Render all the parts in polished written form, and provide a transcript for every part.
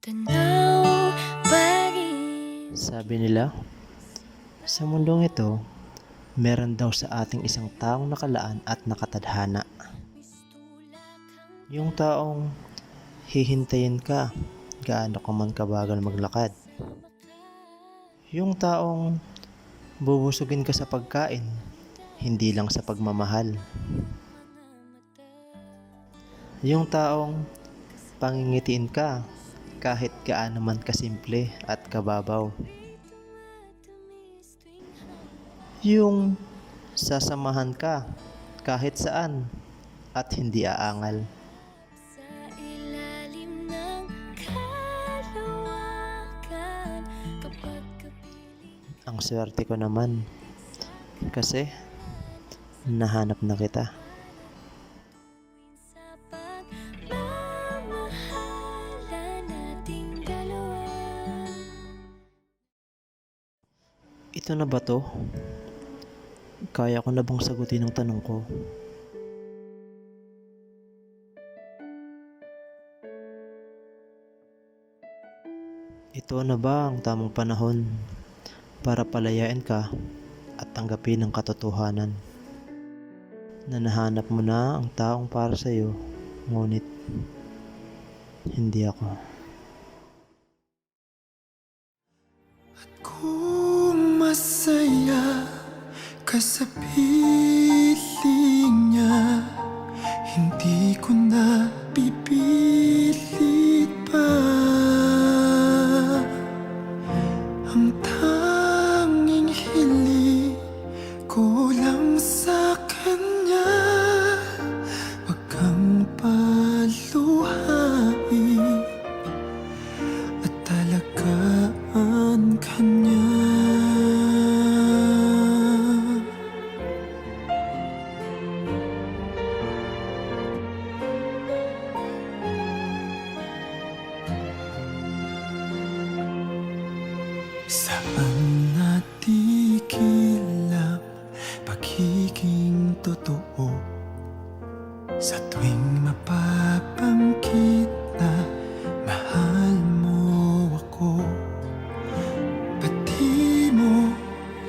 Tanaw bagis. Sabi nila, sa mundong ito, meron daw sa ating isang taong nakalaan at nakatadhana. Yung taong hihintayin ka, gaano ka man kabagal maglakad. Yung taong bubusugin ka sa pagkain, hindi lang sa pagmamahal. Yung taong pangingitiin ka, kahit gaano man kasimple at kababaw. Yung sasamahan ka kahit saan at hindi aangal. Sa ilalim ng kalawakan, kapag kapiling Ang swerte ko naman kasi nahanap na kita. sa pagmamahala nating dalawa. Ito na ba to? Kaya ko na bang sagutin ang tanong ko? Ito na ba ang tamang panahon para palayain ka at tanggapin ang katotohanan na nahanap mo na ang taong para sa iyo, ngunit hindi ako. Kung masaya ka sa piling niya, hindi ko na pipilit pa. Ang tanging hiling ko lang sa kanya, wag kang paluhain at talagaan ka niya. Saan natikilap pagiging totoo? Sa tuwing mapapangkit na mahal mo ako, ba't di mo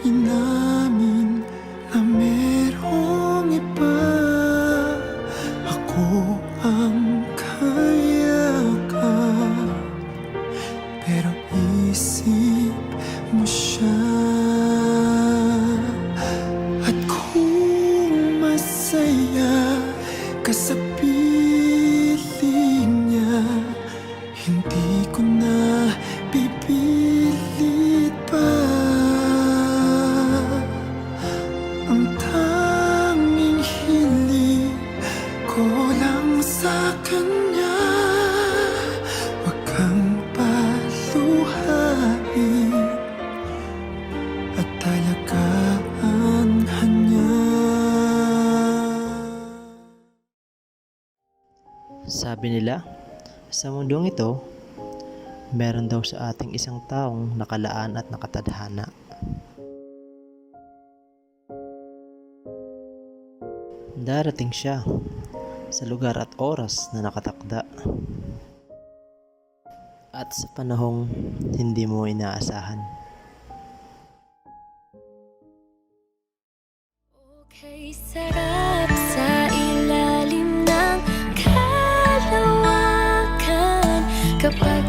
inamin na merong iba? Ako ang kayakap, pero isip mo siya. At kung masaya ka sa piling niya, hindi ko na pipilit pa. Ang tanging hiling ko lang sa kanya, wag kang paluhain at talagaan ka niya. Sabi nila, sa mundong ito, meron daw sa ating isang taong nakalaan at nakatadhana. Darating siya sa lugar at oras na nakatakda at sa panahong hindi mo inaasahan. Okay, sarap sa ilalim ng kalawakan, kapag